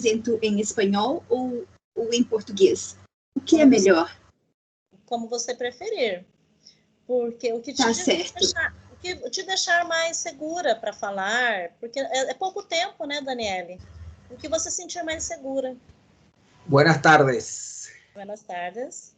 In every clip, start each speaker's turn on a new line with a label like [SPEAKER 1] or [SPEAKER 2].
[SPEAKER 1] apresento em espanhol ou em português? O que é melhor?
[SPEAKER 2] Como você preferir. Porque o que te deixar mais segura para falar, porque é pouco tempo, né, Daniele? O que você sentir mais segura.
[SPEAKER 3] Buenas tardes.
[SPEAKER 2] Buenas tardes.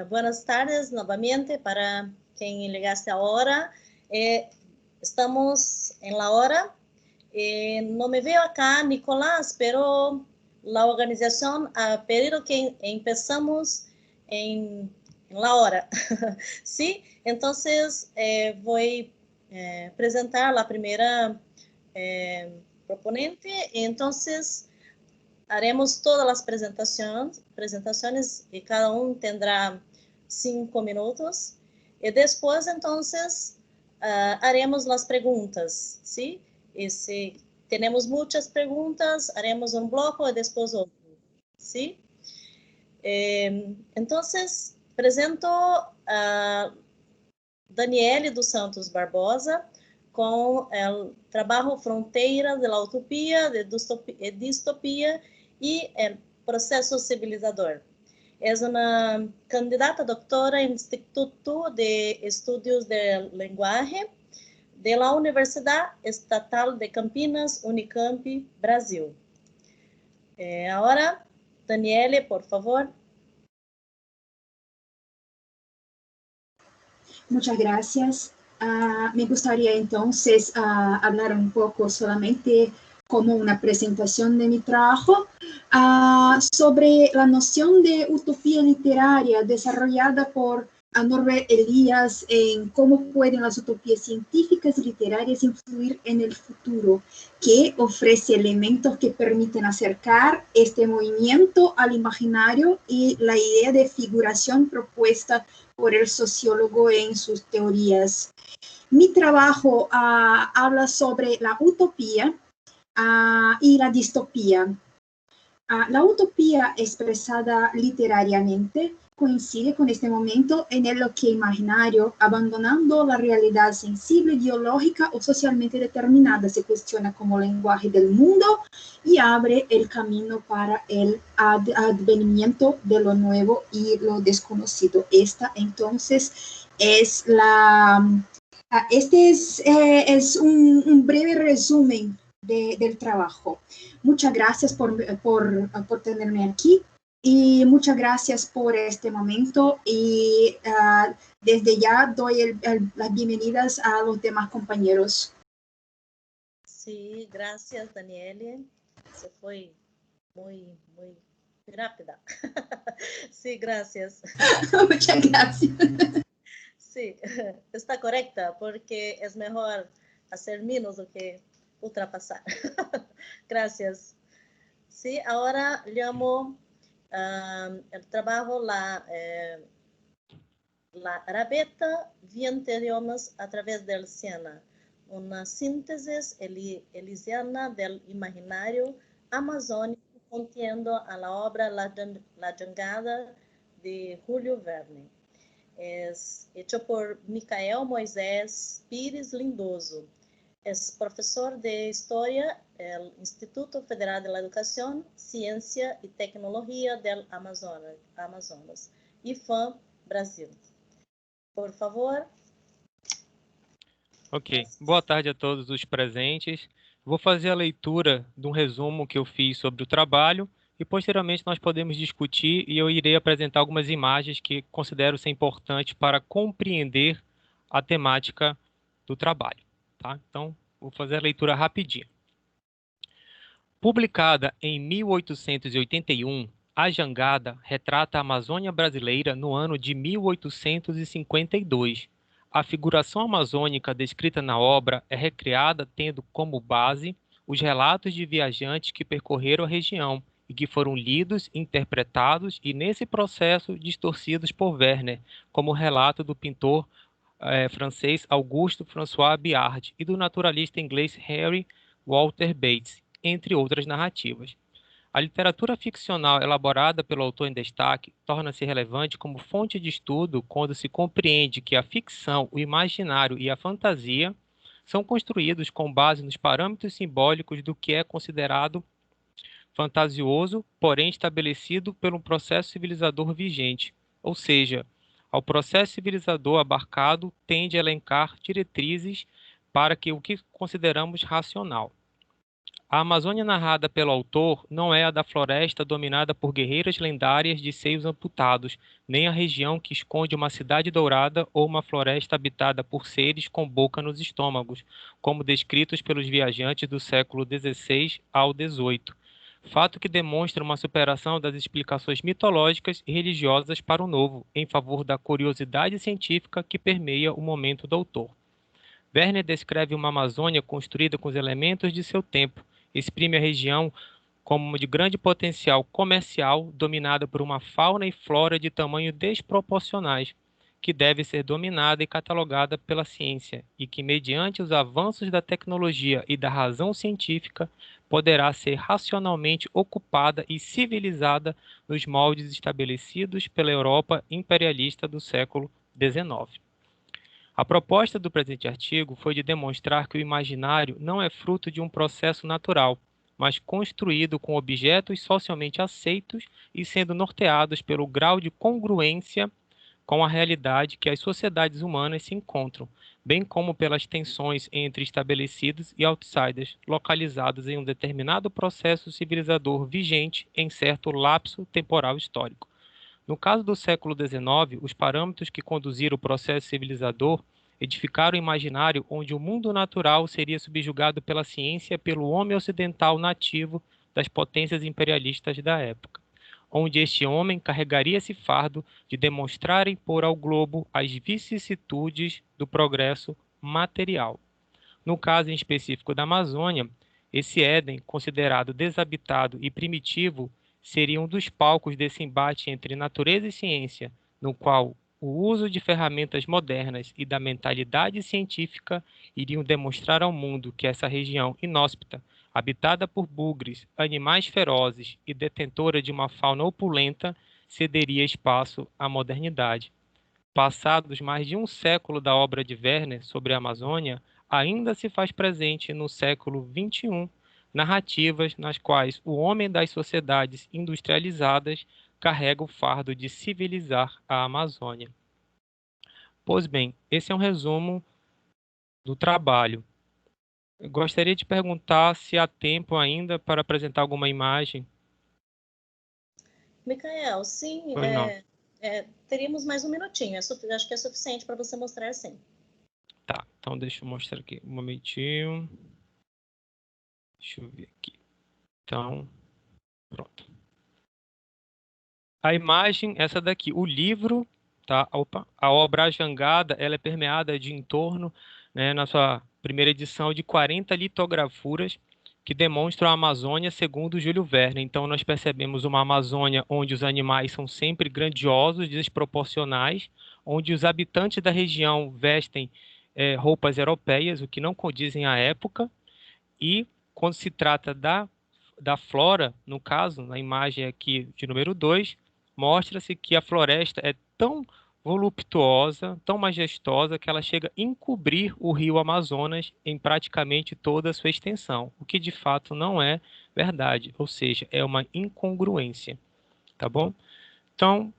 [SPEAKER 2] Buenas tardes novamente para quien llegaste ahora. Estamos en la hora. No me veo acá, Nicolás, pero la organización ha pedido que empezamos en la hora. ¿Sí? Entonces, voy a presentar la primera proponente. Entonces, haremos todas las presentaciones y cada uno tendrá 5 minutos. Y después, entonces, haremos las preguntas, ¿sí? Y si tenemos muchas preguntas, haremos un bloque y después otro, ¿sí? Entonces, presento a Daniele dos Santos Barbosa com o trabalho Fronteiras da Utopia, de Distopia e Processo Civilizador. É uma candidata doutora em Instituto de Estudos de Linguagem da Universidade Estatal de Campinas, Unicamp, Brasil. Agora, Daniele, por favor.
[SPEAKER 1] Muchas gracias. Me gustaría entonces hablar un poco solamente como una presentación de mi trabajo sobre la noción de utopía literaria desarrollada por Norbert Elias en cómo pueden las utopías científicas y literarias influir en el futuro, que ofrece elementos que permiten acercar este movimiento al imaginario y la idea de figuración propuesta por el sociólogo en sus teorías. Mi trabajo habla sobre la utopía y la distopía. La utopía expresada literariamente coincide con este momento en el que imaginario, abandonando la realidad sensible, ideológica o socialmente determinada, se cuestiona como lenguaje del mundo y abre el camino para el advenimiento de lo nuevo y lo desconocido. Esta entonces es es un breve resumen del trabajo. Muchas gracias por tenerme aquí y muchas gracias por este momento y desde ya doy las bienvenidas a los demás compañeros.
[SPEAKER 2] Sí, gracias, Daniele. Se fue muy rápida. Sí, gracias.
[SPEAKER 1] Muchas gracias.
[SPEAKER 2] Sí, está correcta porque es mejor hacer menos do que ultrapassar. Gracias. Sí, ahora llamo el trabajo la rabeta 20 idiomas a través del Siena, una síntesis elisiana del imaginario amazónico contiendo a la obra La Jangada de Julio Verne. Es hecho por Micael Moisés Pires Lindoso. Es profesor de Historia del Instituto Federal de la Educación, Ciencia y Tecnología del Amazonas, IFAM, Brasil. Por favor.
[SPEAKER 4] Ok. Boa tarde a todos os presentes. Vou fazer a leitura de um resumo que eu fiz sobre o trabalho e, posteriormente, nós podemos discutir e eu irei apresentar algumas imagens que considero ser importantes para compreender a temática do trabalho. Tá? Então, vou fazer a leitura rapidinho. Publicada em 1881, A Jangada retrata a Amazônia brasileira no ano de 1852. A figuração amazônica descrita na obra é recriada tendo como base os relatos de viajantes que percorreram a região e que foram lidos, interpretados e, nesse processo, distorcidos por Werner, como o relato do pintor francês Auguste François Biard e do naturalista inglês Henry Walter Bates, entre outras narrativas. A literatura ficcional elaborada pelo autor em destaque torna-se relevante como fonte de estudo quando se compreende que a ficção, o imaginário e a fantasia são construídos com base nos parâmetros simbólicos do que é considerado fantasioso, porém estabelecido pelo processo civilizador vigente, ou seja, ao processo civilizador abarcado tende a elencar diretrizes para que o que consideramos racional. A Amazônia narrada pelo autor não é a da floresta dominada por guerreiras lendárias de seios amputados, nem a região que esconde uma cidade dourada ou uma floresta habitada por seres com boca nos estômagos, como descritos pelos viajantes do século XVI ao XVIII. Fato que demonstra uma superação das explicações mitológicas e religiosas para o novo, em favor da curiosidade científica que permeia o momento do autor. Werner descreve uma Amazônia construída com os elementos de seu tempo, exprime a região como de grande potencial comercial, dominada por uma fauna e flora de tamanho desproporcionais, que deve ser dominada e catalogada pela ciência, e que, mediante os avanços da tecnologia e da razão científica, poderá ser racionalmente ocupada e civilizada nos moldes estabelecidos pela Europa imperialista do século XIX. A proposta do presente artigo foi de demonstrar que o imaginário não é fruto de um processo natural, mas construído com objetos socialmente aceitos e sendo norteados pelo grau de congruência com a realidade que as sociedades humanas se encontram, bem como pelas tensões entre estabelecidos e outsiders, localizados em um determinado processo civilizador vigente em certo lapso temporal histórico. No caso do século XIX, os parâmetros que conduziram o processo civilizador edificaram o imaginário onde o mundo natural seria subjugado pela ciência pelo homem ocidental nativo das potências imperialistas da época, onde este homem carregaria esse fardo de demonstrar e impor ao globo as vicissitudes do progresso material. No caso em específico da Amazônia, esse Éden, considerado desabitado e primitivo, seria um dos palcos desse embate entre natureza e ciência, no qual o uso de ferramentas modernas e da mentalidade científica iriam demonstrar ao mundo que essa região inóspita, habitada por bugres, animais ferozes e detentora de uma fauna opulenta, cederia espaço à modernidade. Passados mais de um século da obra de Werner sobre a Amazônia, ainda se faz presente no século XXI narrativas nas quais o homem das sociedades industrializadas carrega o fardo de civilizar a Amazônia. Pois bem, esse é um resumo do trabalho. Eu gostaria de perguntar se há tempo ainda para apresentar alguma imagem.
[SPEAKER 2] Micael, sim, teríamos mais um minutinho. Acho que é suficiente para você mostrar, sim.
[SPEAKER 4] Tá, então deixa eu mostrar aqui um momentinho. Deixa eu ver aqui. Então, pronto. A imagem, essa daqui, o livro, tá? A obra A Jangada, ela é permeada de em torno, né, na sua primeira edição, de 40 litografuras que demonstram a Amazônia segundo Júlio Verne. Então, nós percebemos uma Amazônia onde os animais são sempre grandiosos, desproporcionais, onde os habitantes da região vestem roupas europeias, o que não condizem à época, e quando se trata da flora, no caso, na imagem aqui de número 2, mostra-se que a floresta é tão voluptuosa, tão majestosa, que ela chega a encobrir o rio Amazonas em praticamente toda a sua extensão, o que de fato não é verdade, ou seja, é uma incongruência, tá bom? Então,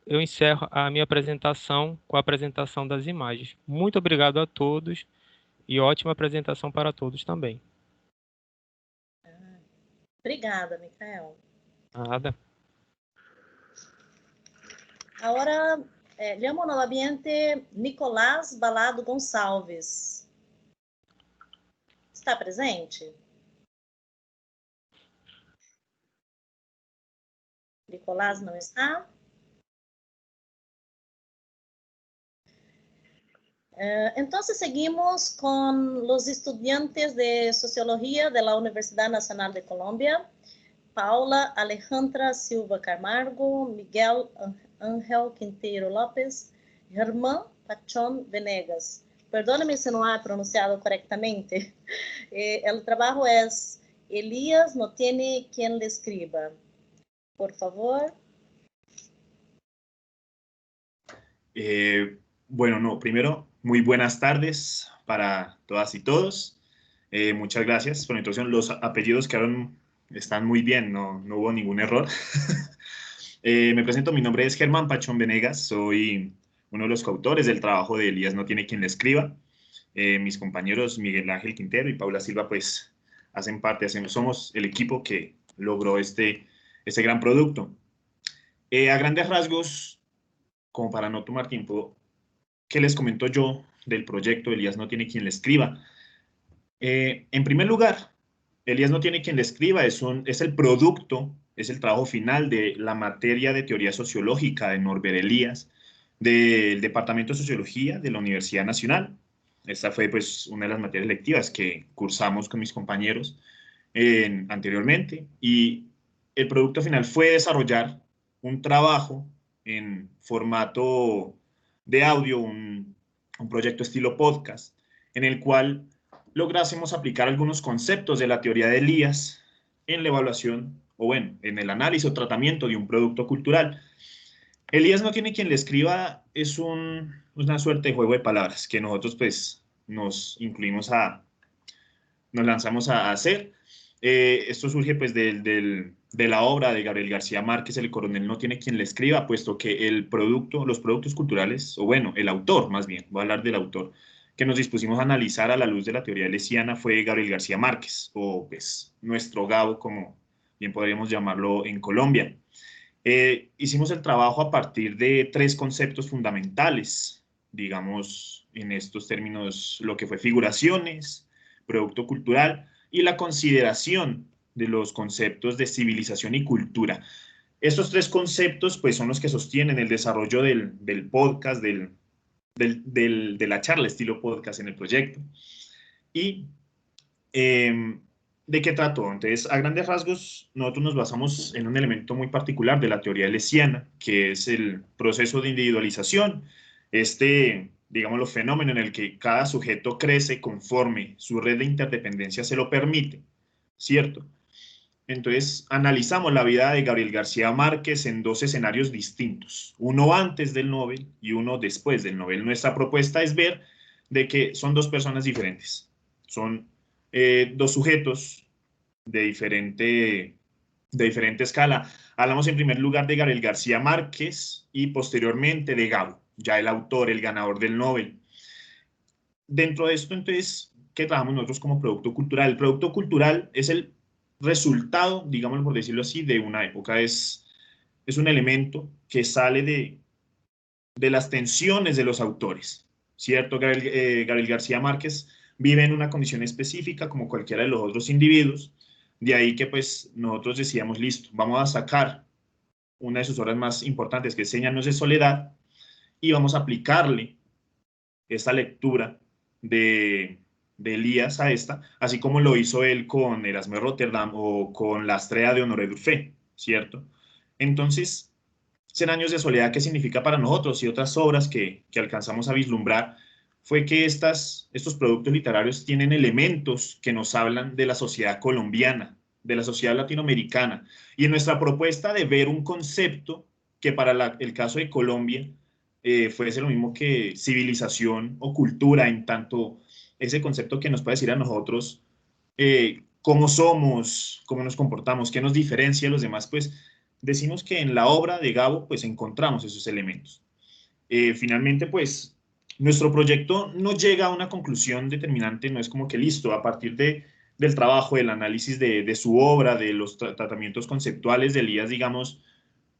[SPEAKER 4] eu encerro a minha apresentação com a apresentação das imagens. Muito obrigado a todos e ótima apresentação para todos também.
[SPEAKER 2] Obrigada, Micael.
[SPEAKER 4] Nada.
[SPEAKER 2] Agora, llamo novamente Nicolás Balado Gonçalves. Está presente? Nicolás no está. Entonces seguimos con los estudiantes de Sociología de la Universidad Nacional de Colombia. Paula Alejandra Silva Camargo, Miguel Ángel Quintero López, Germán Pachón Venegas. Perdóneme si no he pronunciado correctamente. El trabajo es Elías no tiene quien le escriba. Por favor.
[SPEAKER 5] Bueno, no, primero, muy buenas tardes para todas y todos. Muchas gracias por la introducción. Los apellidos quedaron, están muy bien, no hubo ningún error. Me presento, mi nombre es Germán Pachón Venegas, soy uno de los coautores del trabajo de Elías no tiene quien le escriba. Mis compañeros Miguel Ángel Quintero y Paula Silva pues hacen parte, somos el equipo que logró este gran producto. A grandes rasgos, como para no tomar tiempo, ¿qué les comento yo del proyecto Elías no tiene quien le escriba? En primer lugar, Elías no tiene quien le escriba, es el producto, es el trabajo final de la materia de teoría sociológica de Norbert Elías, del Departamento de Sociología de la Universidad Nacional. Esta fue pues una de las materias lectivas que cursamos con mis compañeros anteriormente, y el producto final fue desarrollar un trabajo en formato de audio, un proyecto estilo podcast, en el cual lográsemos aplicar algunos conceptos de la teoría de Elías en la evaluación, o bueno, en el análisis o tratamiento de un producto cultural. Elías no tiene quien le escriba, es una suerte de juego de palabras que nosotros pues nos lanzamos a hacer. Esto surge pues de la obra de Gabriel García Márquez, El coronel no tiene quien le escriba, puesto que los productos culturales, o bueno, el autor más bien, voy a hablar del autor, que nos dispusimos a analizar a la luz de la teoría elesiana fue Gabriel García Márquez, o pues nuestro Gabo, como bien podríamos llamarlo en Colombia. Hicimos el trabajo a partir de 3 conceptos fundamentales, digamos en estos términos, lo que fue figuraciones, producto cultural y la consideración de los conceptos de civilización y cultura. Estos 3 conceptos pues son los que sostienen el desarrollo del podcast, de la charla estilo podcast en el proyecto. Y ¿de qué trató? Entonces, a grandes rasgos, nosotros nos basamos en un elemento muy particular de la teoría elesiana, que es el proceso de individualización, digámoslo, fenómeno en el que cada sujeto crece conforme su red de interdependencia se lo permite, ¿cierto? Entonces, analizamos la vida de Gabriel García Márquez en 2 escenarios distintos, uno antes del Nobel y uno después del Nobel. Nuestra propuesta es ver de que son 2 personas diferentes, son 2 sujetos de diferente escala. Hablamos en primer lugar de Gabriel García Márquez y posteriormente de Gabo, ya el autor, el ganador del Nobel. Dentro de esto, entonces, ¿qué trabajamos nosotros como producto cultural? El producto cultural es el resultado, digámoslo por decirlo así, de una época. Es un elemento que sale de las tensiones de los autores, ¿cierto? Gabriel García Márquez vive en una condición específica como cualquiera de los otros individuos, de ahí que pues nosotros decíamos, listo, vamos a sacar una de sus obras más importantes, que es 100 años de soledad, y vamos a aplicarle esta lectura de Elías a esta, así como lo hizo él con Erasmo de Rotterdam o con La estrella de Honoré Dufay, ¿cierto? Entonces, 100 años de soledad, ¿qué significa para nosotros? Y otras obras que alcanzamos a vislumbrar, fue que estos productos literarios tienen elementos que nos hablan de la sociedad colombiana, de la sociedad latinoamericana, y en nuestra propuesta de ver un concepto que para el caso de Colombia fuese lo mismo que civilización o cultura, en tanto ese concepto que nos puede decir a nosotros cómo somos, cómo nos comportamos, qué nos diferencia de los demás, pues decimos que en la obra de Gabo pues encontramos esos elementos. Finalmente pues nuestro proyecto no llega a una conclusión determinante, no es como que listo, a partir del trabajo, del análisis de su obra, de los tratamientos conceptuales de Elías, digamos,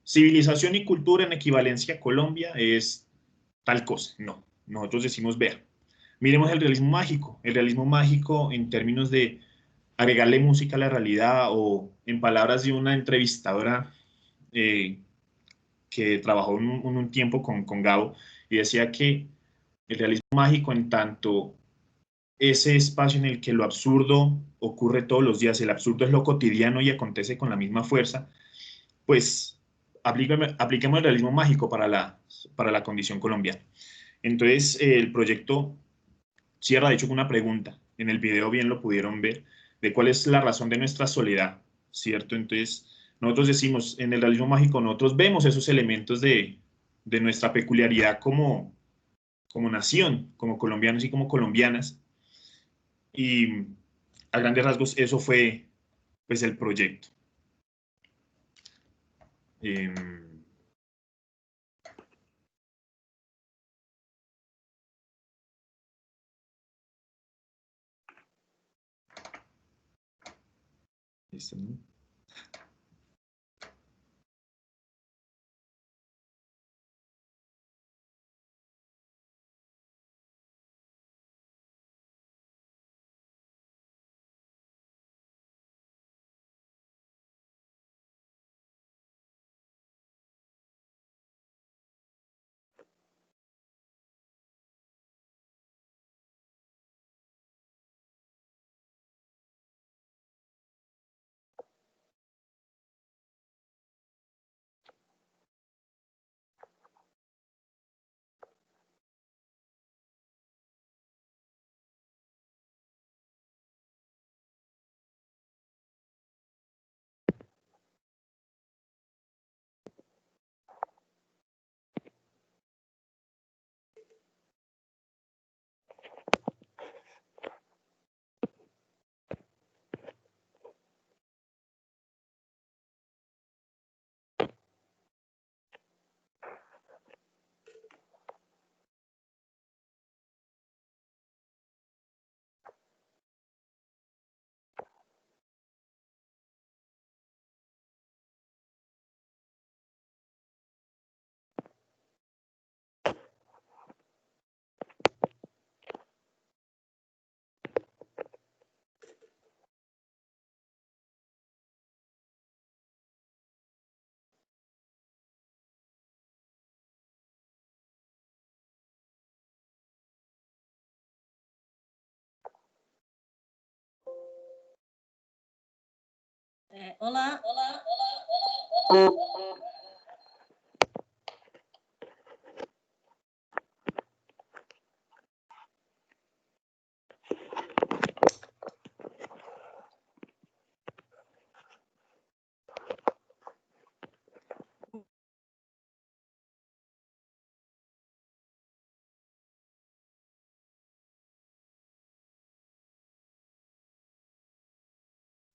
[SPEAKER 5] civilización y cultura en equivalencia a Colombia es tal cosa. No, nosotros decimos, vea, miremos el realismo mágico en términos de agregarle música a la realidad, o en palabras de una entrevistadora que trabajó un tiempo con Gabo, y decía que el realismo mágico, en tanto ese espacio en el que lo absurdo ocurre todos los días, el absurdo es lo cotidiano y acontece con la misma fuerza, pues apliquemos el realismo mágico para la condición colombiana. Entonces, el proyecto cierra, de hecho, con una pregunta. En el video bien lo pudieron ver, de cuál es la razón de nuestra soledad, ¿cierto? Entonces, nosotros decimos, en el realismo mágico, nosotros vemos esos elementos de nuestra peculiaridad como nación, como colombianos y como colombianas, y a grandes rasgos eso fue, pues, el proyecto. ¿Listo, no?
[SPEAKER 2] Hola.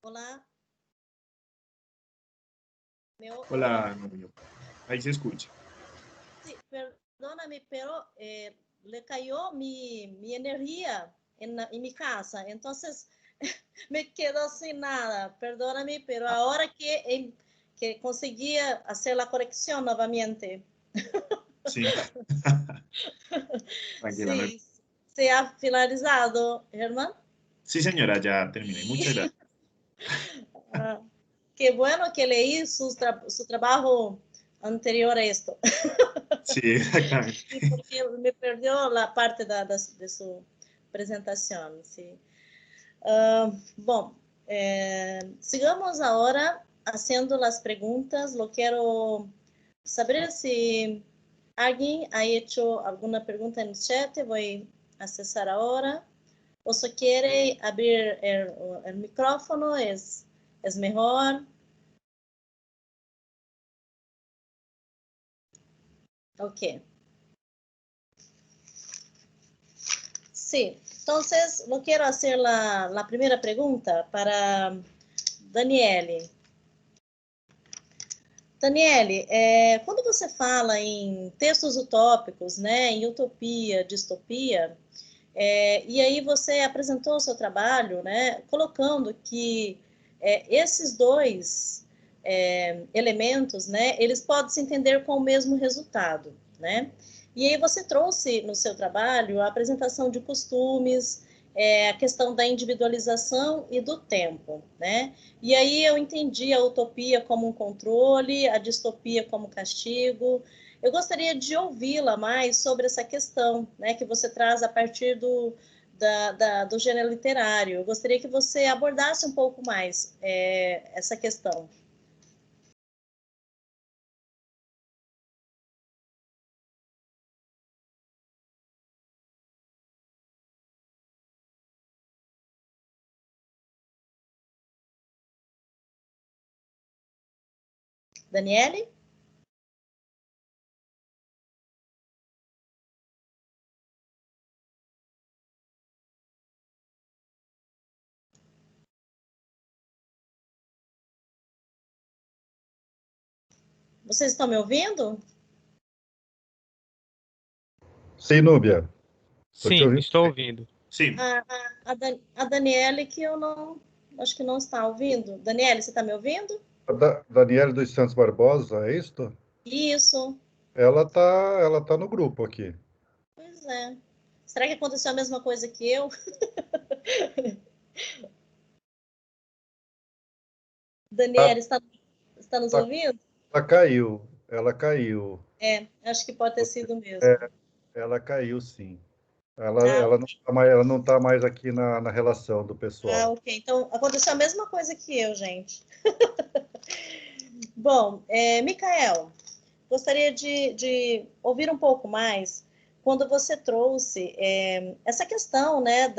[SPEAKER 2] Hola.
[SPEAKER 5] Hola, ahí se escucha.
[SPEAKER 2] Sí, perdóname, pero le cayó mi energía en mi casa, entonces me quedo sin nada. Perdóname, pero ahora que conseguí hacer la corrección nuevamente.
[SPEAKER 5] Sí. Tranquila, no.
[SPEAKER 2] Sí, se ha finalizado, Germán.
[SPEAKER 5] Sí, señora, ya terminé. Muchas gracias.
[SPEAKER 2] Ah, qué bueno que leí su trabajo anterior a esto.
[SPEAKER 5] Sí, exactamente.
[SPEAKER 2] Sí, porque me perdió la parte de su presentación. Sí. Bom, sigamos ahora haciendo las preguntas. Lo quiero saber si alguien ha hecho alguna pregunta en el chat. Voy a accesar ahora. O si quiere abrir el micrófono, es mejor. Ok. Sí, entonces lo quiero hacer la primera pregunta para Daniele. Daniele, quando você fala em textos utópicos, né, em utopia, distopia, e aí você apresentou o seu trabalho, né, colocando que esses dois elementos, né, eles podem se entender com o mesmo resultado, né? E aí você trouxe no seu trabalho a apresentação de costumes a questão da individualização e do tempo, né? E aí eu entendi a utopia como um controle, a distopia como castigo. Eu gostaria de ouvi-la mais sobre essa questão, né, que você traz a partir do gênero literário. Eu gostaria que você abordasse um pouco mais essa questão. Daniele? Vocês estão me ouvindo?
[SPEAKER 6] Sim, Núbia.
[SPEAKER 4] Sim, estou ouvindo.
[SPEAKER 5] Sim.
[SPEAKER 2] A Daniele, que eu não... Acho que não está ouvindo. Daniele, você está me ouvindo?
[SPEAKER 6] Daniele dos Santos Barbosa, é isto?
[SPEAKER 2] Isso.
[SPEAKER 6] Ela tá no grupo aqui.
[SPEAKER 2] Pois é. Será que aconteceu a mesma coisa que eu? Daniele, está nos ouvindo?
[SPEAKER 6] Ela caiu.
[SPEAKER 2] Acho que pode ter sido mesmo.
[SPEAKER 6] Ela caiu, sim.
[SPEAKER 2] Ah,
[SPEAKER 6] Ela não tá mais aqui na relação do pessoal.
[SPEAKER 2] ok. Então, aconteceu a mesma coisa que eu, gente. Bom, Micael, gostaria de ouvir um pouco mais quando você trouxe essa questão, né,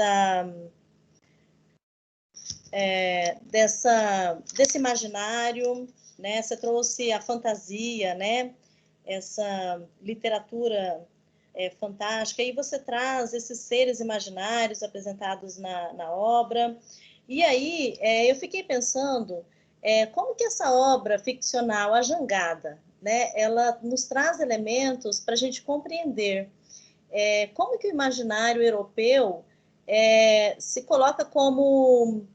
[SPEAKER 2] desse imaginário, né? Você trouxe a fantasia, né? Essa literatura fantástica, e você traz esses seres imaginários apresentados na obra. E aí eu fiquei pensando como que essa obra ficcional, A Jangada, né? Ela nos traz elementos para a gente compreender como que o imaginário europeu se coloca como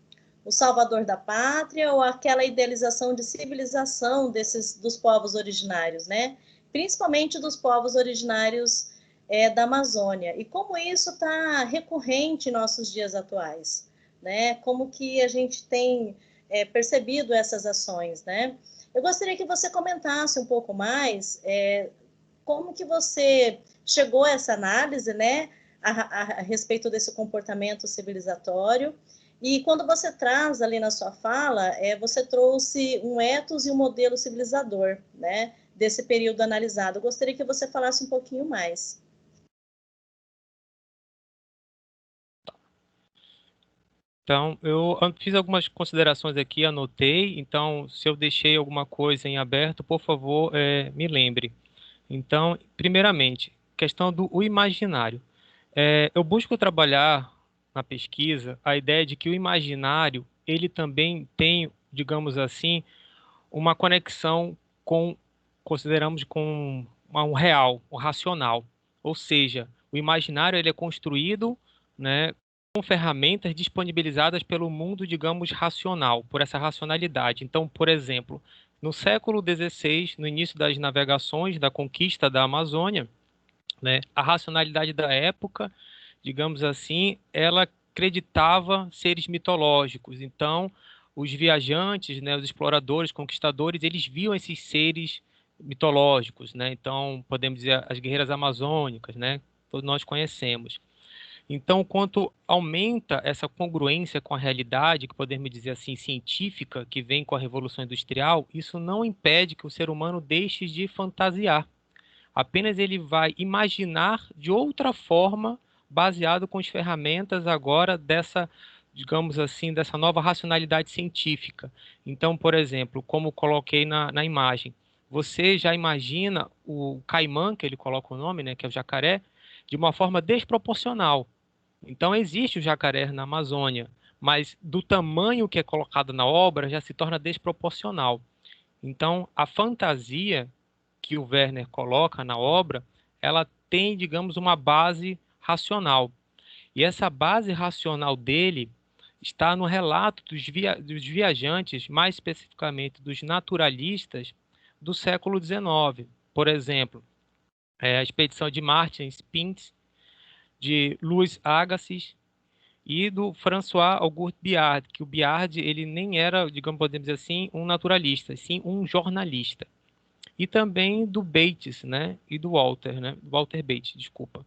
[SPEAKER 2] o salvador da pátria ou aquela idealização de civilização dos povos originários, né? Principalmente dos povos originários da Amazônia. E como isso está recorrente em nossos dias atuais, né? Como que a gente tem percebido essas ações, né? Eu gostaria que você comentasse um pouco mais como que você chegou a essa análise, né? A respeito desse comportamento civilizatório. E quando você traz ali na sua fala, você trouxe um ethos e um modelo civilizador, né, desse período analisado. Eu gostaria que você falasse um pouquinho mais.
[SPEAKER 4] Então, eu fiz algumas considerações aqui, anotei. Então, se eu deixei alguma coisa em aberto, por favor, me lembre. Então, primeiramente, questão do imaginário. Eu busco trabalhar na pesquisa a ideia de que o imaginário, ele também tem, digamos assim, uma conexão com, consideramos com um real, um racional. Ou seja, o imaginário ele é construído, né, com ferramentas disponibilizadas pelo mundo, digamos, racional, por essa racionalidade. Então, por exemplo, no século XVI, no início das navegações, da conquista da Amazônia, né, a racionalidade da época, digamos assim, ela acreditava seres mitológicos. Então, os viajantes, né, os exploradores, conquistadores, eles viam esses seres mitológicos, né? Então, podemos dizer as guerreiras amazônicas, né? Todos nós conhecemos. Então, quanto aumenta essa congruência com a realidade, que podemos dizer assim, científica, que vem com a Revolução Industrial, isso não impede que o ser humano deixe de fantasiar. Apenas ele vai imaginar de outra forma, baseado com as ferramentas agora dessa, digamos assim, dessa nova racionalidade científica. Então, por exemplo, como coloquei na imagem, você já imagina o caimã, que ele coloca o nome, né, que é o jacaré, de uma forma desproporcional. Então, existe o jacaré na Amazônia, mas do tamanho que é colocado na obra já se torna desproporcional. Então, a fantasia que o Werner coloca na obra, ela tem, digamos, uma base racional. E essa base racional dele está no relato dos viajantes, mais especificamente dos naturalistas do século XIX. Por exemplo, a expedição de Martin Spitz, de Louis Agassiz e do François Auguste Biard, que o Biard ele nem era, digamos, podemos dizer assim, um naturalista, sim um jornalista. E também do Bates, né, e do Walter, né, Walter Bates, desculpa,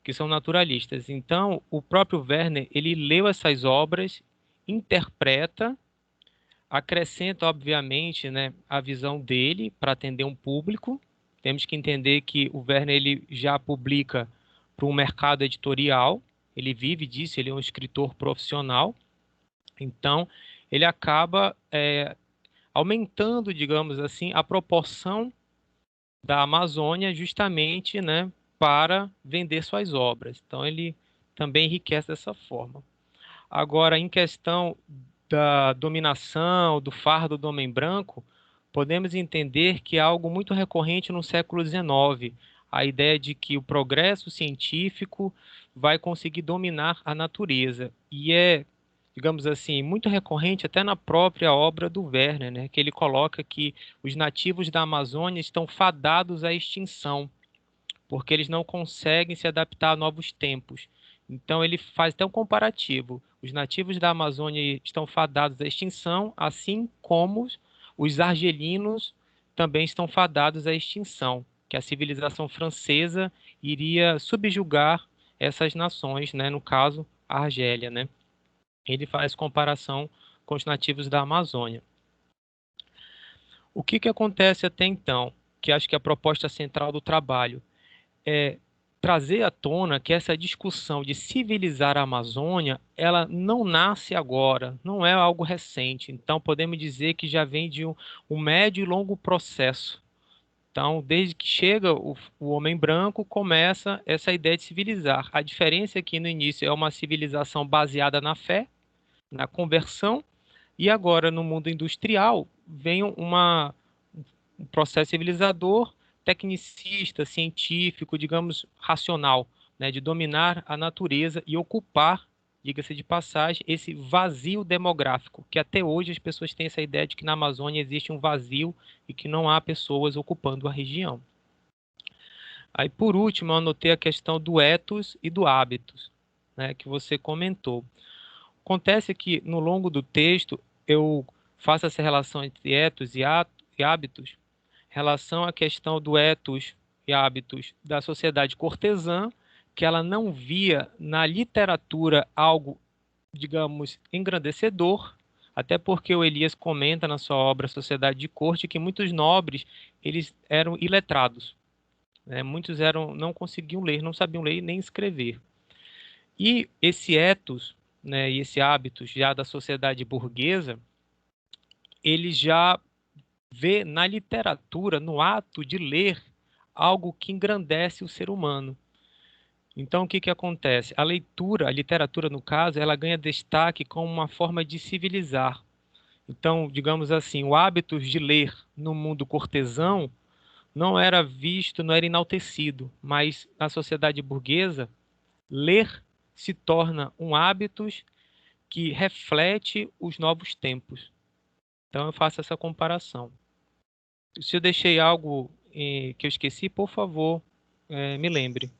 [SPEAKER 4] que são naturalistas. Então, o próprio Werner, ele leu essas obras, interpreta, acrescenta, obviamente, né, a visão dele para atender um público. Temos que entender que o Werner ele já publica para um mercado editorial, ele vive disso, ele é um escritor profissional, então ele acaba aumentando, digamos assim, a proporção da Amazônia justamente, né, para vender suas obras. Então ele também enriquece dessa forma. Agora, em questão da dominação, do fardo do homem branco, podemos entender que é algo muito recorrente no século XIX, a ideia de que o progresso científico vai conseguir dominar a natureza. E é, digamos assim, muito recorrente até na própria obra do Werner, né, que ele coloca que os nativos da Amazônia estão fadados à extinção, porque eles não conseguem se adaptar a novos tempos. Então ele faz até um comparativo. Os nativos da Amazônia estão fadados à extinção, assim como os argelinos também estão fadados à extinção, que a civilização francesa iria subjugar essas nações, né? No caso, a Argélia, né? Ele faz comparação com os nativos da Amazônia. O que acontece até então, que acho que é a proposta central do trabalho, é trazer à tona que essa discussão de civilizar a Amazônia, ela não nasce agora, não é algo recente. Então, podemos dizer que já vem de um médio e longo processo. Então, desde que chega o homem branco, começa essa ideia de civilizar. A diferença é que no início é uma civilização baseada na fé, na conversão, e agora no mundo industrial vem um processo civilizador, tecnicista, científico, digamos, racional, né, de dominar a natureza e ocupar, diga-se de passagem, esse vazio demográfico, que até hoje as pessoas têm essa ideia de que na Amazônia existe um vazio e que não há pessoas ocupando a região. Aí, por último, eu anotei a questão do ethos e do hábitos, né, que você comentou. Acontece que, no longo do texto, eu faço essa relação entre ethos e hábitos, relação à questão do ethos e hábitos da sociedade cortesã, que ela não via na literatura algo, digamos, engrandecedor, até porque o Elias comenta na sua obra Sociedade de Corte que muitos nobres eles eram iletrados, né? Muitos não conseguiam ler, não sabiam ler nem escrever. E esse ethos, né, e esse hábitos já da sociedade burguesa, ele já vê na literatura, no ato de ler, algo que engrandece o ser humano. Então, o que acontece? A leitura, a literatura, no caso, ela ganha destaque como uma forma de civilizar. Então, digamos assim, o hábito de ler no mundo cortesão não era visto, não era enaltecido, mas na sociedade burguesa, ler se torna um hábito que reflete os novos tempos. Então, eu faço essa comparação. Se eu deixei algo que eu esqueci, por favor, me lembre.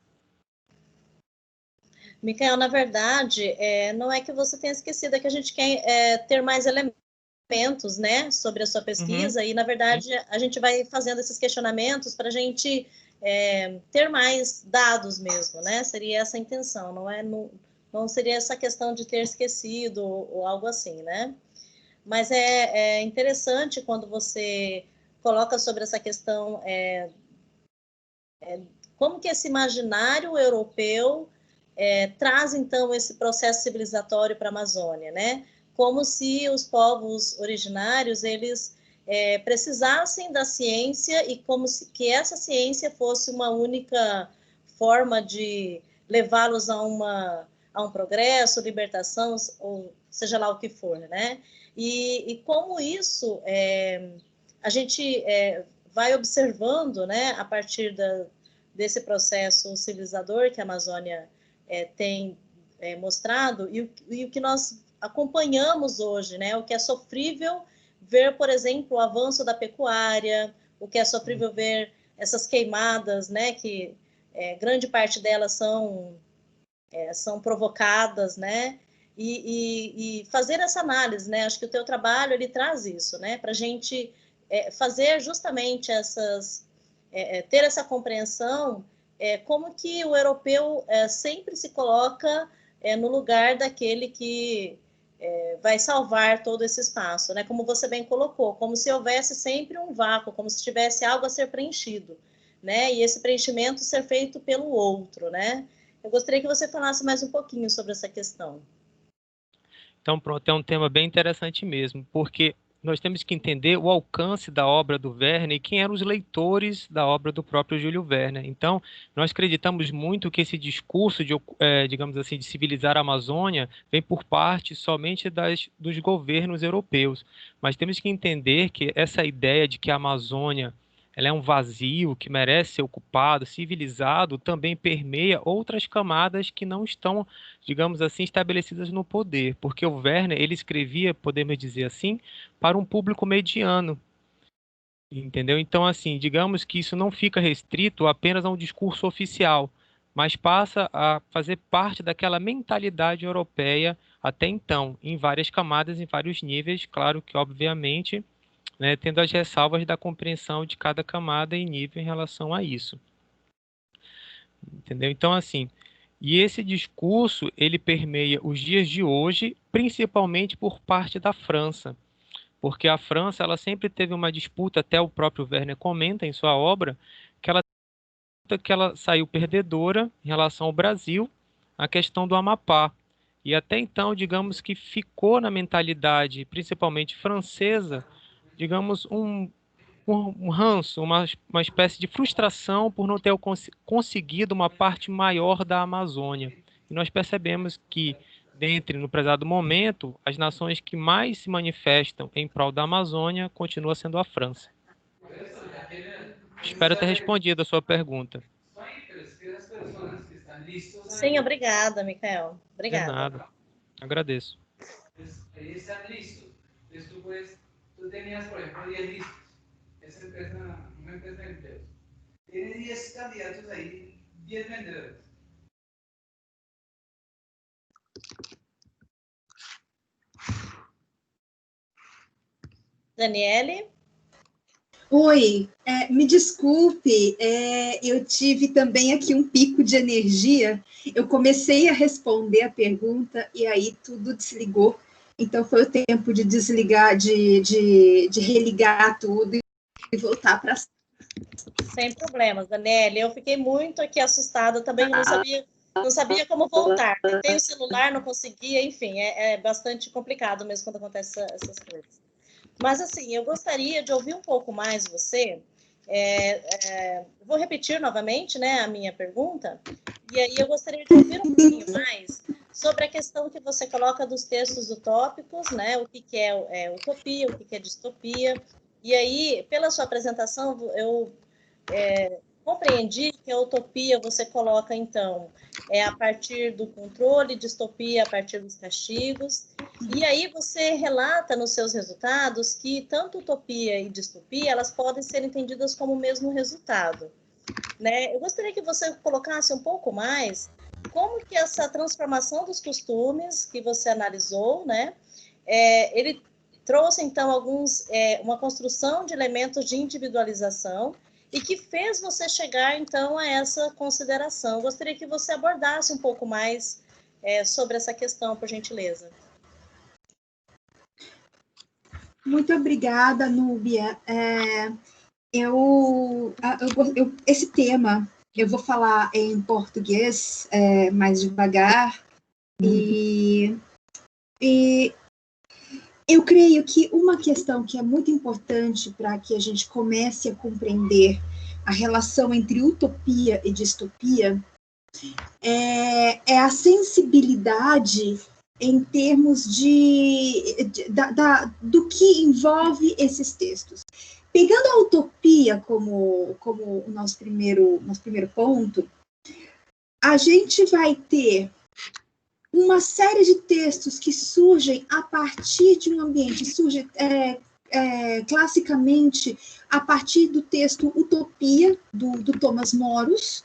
[SPEAKER 2] Micael, na verdade, não é que você tenha esquecido, é que a gente quer ter mais elementos, né, sobre a sua pesquisa, e, na verdade, a gente vai fazendo esses questionamentos para a gente ter mais dados mesmo, né? Seria essa a intenção, não seria essa questão de ter esquecido ou algo assim, né? Mas é interessante quando você coloca sobre essa questão como que esse imaginário europeu traz, então, esse processo civilizatório para a Amazônia, né? Como se os povos originários, eles precisassem da ciência e como se que essa ciência fosse uma única forma de levá-los a um progresso, libertação, ou seja lá o que for, né? E como isso a gente vai observando, né, a partir desse processo civilizador que a Amazônia tem mostrado e o que nós acompanhamos hoje, né, o que é sofrível ver, por exemplo, o avanço da pecuária, o que é sofrível ver essas queimadas, né, que grande parte delas são provocadas, né, e fazer essa análise, né? Acho que o teu trabalho, ele traz isso, né? Para a gente fazer justamente ter essa compreensão, como que o europeu sempre se coloca no lugar daquele que vai salvar todo esse espaço, né? Como você bem colocou, como se houvesse sempre um vácuo, como se tivesse algo a ser preenchido, né? E esse preenchimento ser feito pelo outro, né? Eu gostaria que você falasse mais um pouquinho sobre essa questão.
[SPEAKER 4] Então, pronto, é um tema bem interessante mesmo, porque nós temos que entender o alcance da obra do Verne e quem eram os leitores da obra do próprio Júlio Verne. Então, nós acreditamos muito que esse discurso digamos assim, de civilizar a Amazônia vem por parte somente dos governos europeus. Mas temos que entender que essa ideia de que a Amazônia ela é um vazio que merece ser ocupado, civilizado, também permeia outras camadas que não estão, digamos assim, estabelecidas no poder, porque o Werner, ele escrevia, podemos dizer assim, para um público mediano, entendeu? Então, assim, digamos que isso não fica restrito apenas a um discurso oficial, mas passa a fazer parte daquela mentalidade europeia até então, em várias camadas, em vários níveis, claro que, obviamente, né, tendo as ressalvas da compreensão de cada camada e nível em relação a isso. Entendeu? Então, assim, e esse discurso, ele permeia os dias de hoje, principalmente por parte da França, porque a França, ela sempre teve uma disputa, até o próprio Werner comenta em sua obra, que ela saiu perdedora em relação ao Brasil, a questão do Amapá. E até então, digamos que ficou na mentalidade, principalmente francesa, digamos, um ranço, uma espécie de frustração por não ter conseguido uma parte maior da Amazônia. E nós percebemos que, no prezado momento, as nações que mais se manifestam em prol da Amazônia continua sendo a França. Espero ter respondido a sua pergunta.
[SPEAKER 2] Sim, obrigada, Micael.
[SPEAKER 4] De
[SPEAKER 2] Obrigada.
[SPEAKER 4] nada. Agradeço.
[SPEAKER 7] Ahí están listos. Entonces tú tenías, por ejemplo, 10 listos. Una empresa de empleos. Tiene 10 candidatos ahí, 10 vendedores.
[SPEAKER 2] Daniele?
[SPEAKER 1] Oi, me desculpe, eu tive também aqui um pico de energia. Eu comecei a responder a pergunta e aí tudo desligou. Então foi o tempo de desligar, de religar tudo e voltar para.
[SPEAKER 2] Sem problemas, Daniele. Eu fiquei muito aqui assustada também, não sabia como voltar. Tentei o celular, não conseguia, enfim, é bastante complicado mesmo quando acontecem essas coisas. Mas, assim, eu gostaria de ouvir um pouco mais você. Vou repetir novamente, né, a minha pergunta, e aí eu gostaria de ouvir um pouquinho mais sobre a questão que você coloca dos textos utópicos, né, o que é utopia, o que é distopia, e aí, pela sua apresentação, eu compreendi que a utopia você coloca, então, a partir do controle, distopia a partir dos castigos, e aí você relata nos seus resultados que tanto utopia e distopia, elas podem ser entendidas como o mesmo resultado, né? Eu gostaria que você colocasse um pouco mais como que essa transformação dos costumes que você analisou, né? Ele trouxe, então, uma construção de elementos de individualização e que fez você chegar, então, a essa consideração. Eu gostaria que você abordasse um pouco mais sobre essa questão, por gentileza.
[SPEAKER 1] Muito obrigada, Núbia. Esse tema, eu vou falar em português mais devagar, e eu creio que uma questão que é muito importante para que a gente comece a compreender a relação entre utopia e distopia é a sensibilidade em termos do que envolve esses textos. Pegando a utopia como o nosso primeiro ponto, a gente vai ter uma série de textos que surgem a partir de um ambiente, surge classicamente a partir do texto Utopia, do Thomas Moros.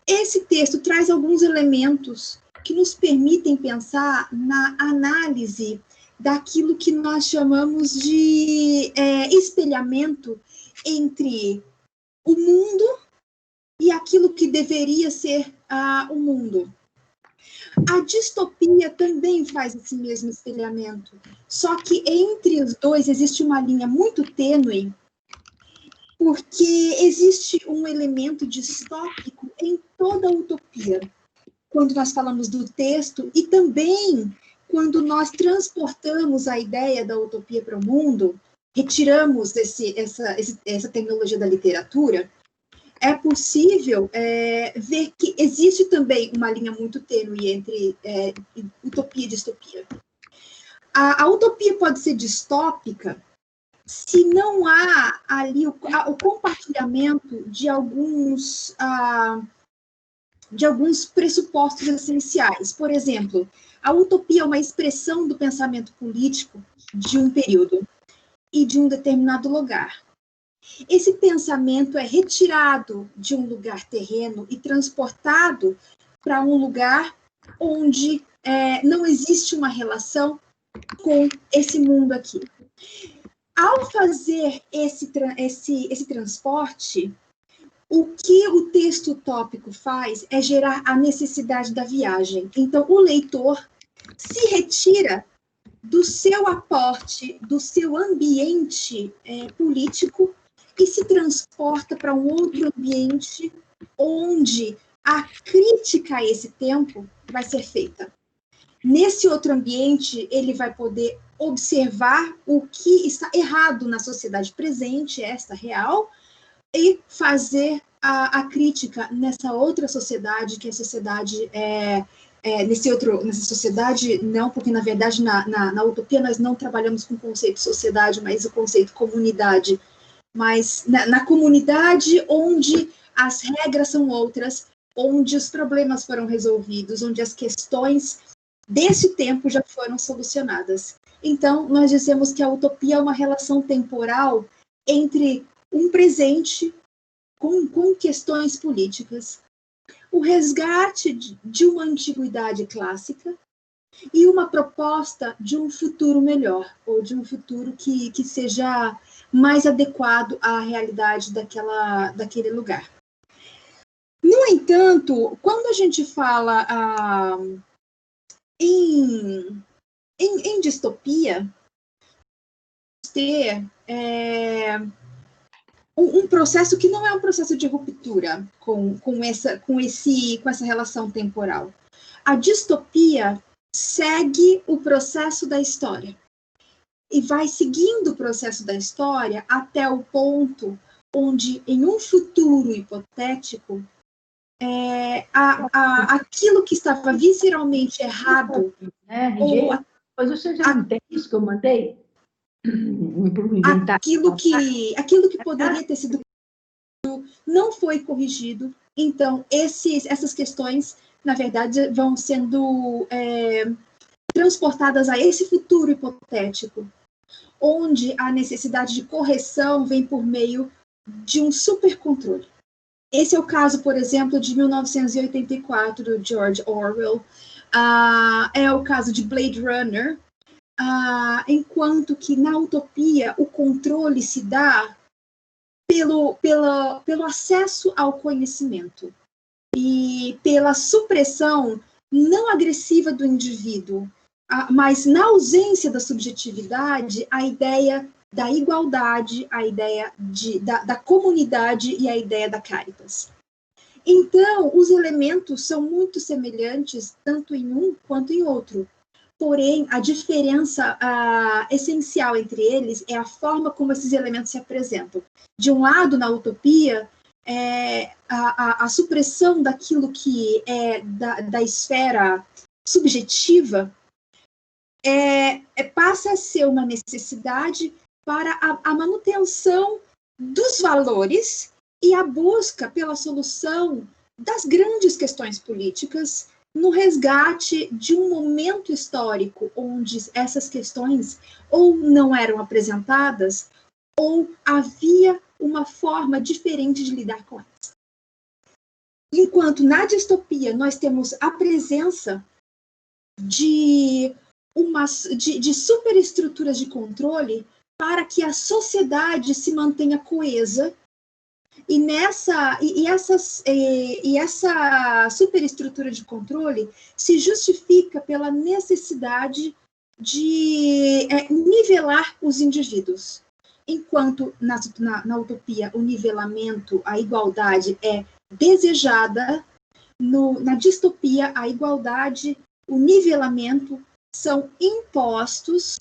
[SPEAKER 1] Esse texto traz alguns elementos que nos permitem pensar na análise daquilo que nós chamamos de espelhamento entre o mundo e aquilo que deveria ser o mundo. A distopia também faz esse mesmo espelhamento, só que entre os dois existe uma linha muito tênue, porque existe um elemento distópico em toda a utopia, quando nós falamos do texto e também quando nós transportamos a ideia da utopia para o mundo, retiramos essa tecnologia da literatura, é possível ver que existe também uma linha muito tênue entre utopia e distopia. A utopia pode ser distópica se não há ali o compartilhamento de alguns pressupostos essenciais. Por exemplo, a utopia é uma expressão do pensamento político de um período e de um determinado lugar. Esse pensamento é retirado de um lugar terreno e transportado para um lugar onde não existe uma relação com esse mundo aqui. Ao fazer esse transporte, o que o texto utópico faz é gerar a necessidade da viagem. Então, o leitor se retira do seu aporte, do seu ambiente político e se transporta para um outro ambiente onde a crítica a esse tempo vai ser feita. Nesse outro ambiente, ele vai poder observar o que está errado na sociedade presente, esta real, e fazer a crítica nessa outra sociedade, que é a sociedade... nessa sociedade, não, porque, na verdade, na utopia nós não trabalhamos com o conceito sociedade, mas o conceito comunidade. Mas na comunidade onde as regras são outras, onde os problemas foram resolvidos, onde as questões desse tempo já foram solucionadas. Então, nós dizemos que a utopia é uma relação temporal entre um presente com questões políticas, o resgate de uma antiguidade clássica e uma proposta de um futuro melhor, ou de um futuro que seja mais adequado à realidade daquele lugar. No entanto, quando a gente fala em distopia, ter um processo que não é um processo de ruptura com essa relação temporal. A distopia segue o processo da história e vai seguindo o processo da história até o ponto onde, em um futuro hipotético, aquilo que estava visceralmente errado...
[SPEAKER 8] Mas você já não tem isso que eu mandei?
[SPEAKER 1] Aquilo que poderia ter sido não foi corrigido. Então, essas questões, na verdade, vão sendo transportadas a esse futuro hipotético, onde a necessidade de correção vem por meio de um supercontrole. Esse é o caso, por exemplo, de 1984, do George Orwell. É o caso de Blade Runner, enquanto que na utopia o controle se dá pelo acesso ao conhecimento e pela supressão não agressiva do indivíduo, mas na ausência da subjetividade, a ideia da igualdade, a ideia da comunidade e a ideia da caritas. Então, os elementos são muito semelhantes, tanto em um quanto em outro. Porém, a diferença essencial entre eles é a forma como esses elementos se apresentam. De um lado, na utopia, a supressão daquilo que é da esfera subjetiva passa a ser uma necessidade para a manutenção dos valores e a busca pela solução das grandes questões políticas no resgate de um momento histórico onde essas questões ou não eram apresentadas ou havia uma forma diferente de lidar com elas. Enquanto na distopia nós temos a presença de superestruturas de controle para que a sociedade se mantenha coesa. E essa superestrutura de controle se justifica pela necessidade de nivelar os indivíduos. Enquanto na utopia o nivelamento, a igualdade é desejada, na distopia a igualdade, o nivelamento são impostos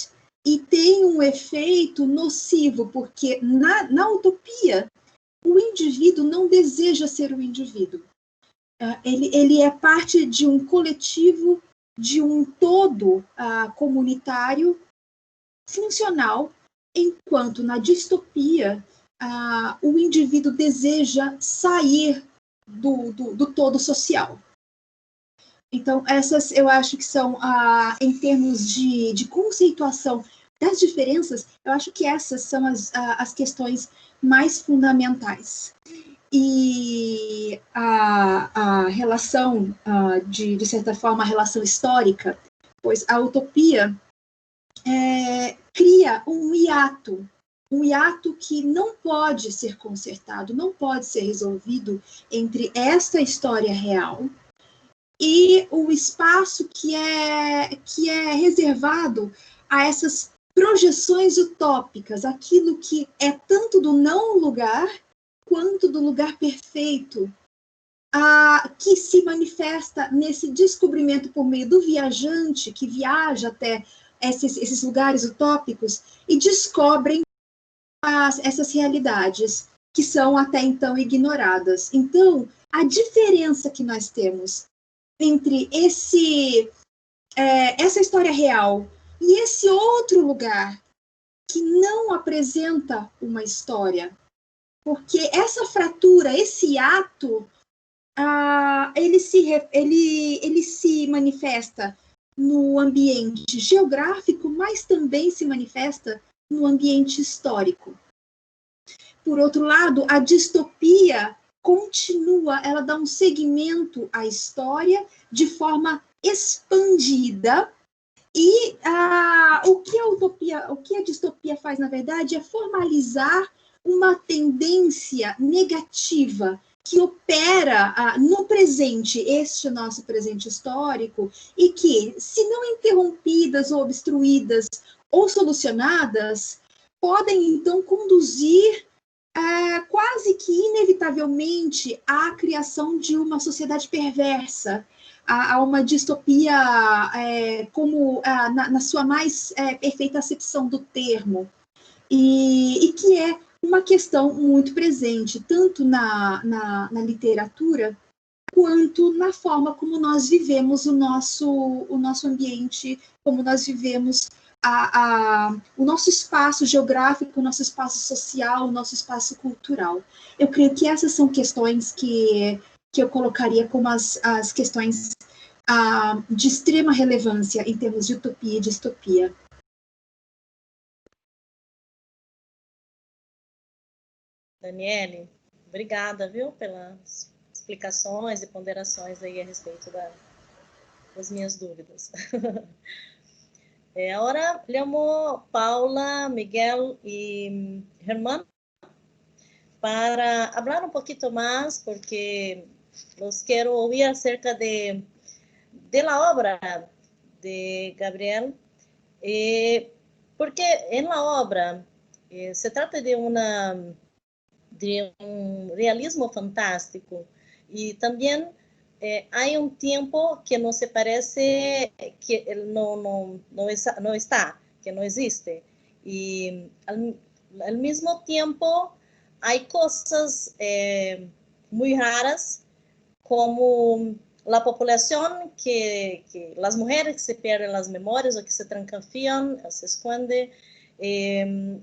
[SPEAKER 1] e tem um efeito nocivo, porque na utopia o indivíduo não deseja ser o indivíduo. Ele é parte de um coletivo, de um todo comunitário funcional, enquanto na distopia o indivíduo deseja sair do todo social. Então, essas eu acho que são, em termos de conceituação das diferenças, eu acho que essas são as questões mais fundamentais. E a relação, de certa forma, a relação histórica, pois a utopia cria um hiato que não pode ser consertado, não pode ser resolvido entre esta história real e o espaço que é reservado a essas projeções utópicas, aquilo que é tanto do não lugar quanto do lugar perfeito, que se manifesta nesse descobrimento por meio do viajante que viaja até esses lugares utópicos e descobrem essas realidades que são até então ignoradas. Então, a diferença que nós temos entre essa história real e esse outro lugar que não apresenta uma história, porque essa fratura, esse ato, ele se manifesta no ambiente geográfico, mas também se manifesta no ambiente histórico. Por outro lado, a distopia continua, ela dá um segmento à história de forma expandida, e o que a distopia faz, na verdade, é formalizar uma tendência negativa que opera no presente, este nosso presente histórico, e que, se não interrompidas ou obstruídas ou solucionadas, podem, então, conduzir quase que inevitavelmente à criação de uma sociedade perversa, a uma distopia como na sua mais perfeita acepção do termo, e que é uma questão muito presente, tanto na literatura, quanto na forma como nós vivemos o nosso ambiente, como nós vivemos o nosso espaço geográfico, o nosso espaço social, o nosso espaço cultural. Eu creio que essas são questões que eu colocaria como as questões de extrema relevância em termos de utopia e distopia.
[SPEAKER 2] Daniele, obrigada, viu, pelas explicações e ponderações aí a respeito das minhas dúvidas. Agora, llamo Paula, Miguel y Germán para hablar un poquito más, porque los quiero oír acerca de la obra de Gabriel, porque en la obra se trata de un realismo fantástico, y también hay un tiempo que no se parece, que no está, que no existe. Y al mismo tiempo hay cosas muy raras, como la población, que las mujeres que se pierden las memorias o que se trancafian, se esconden,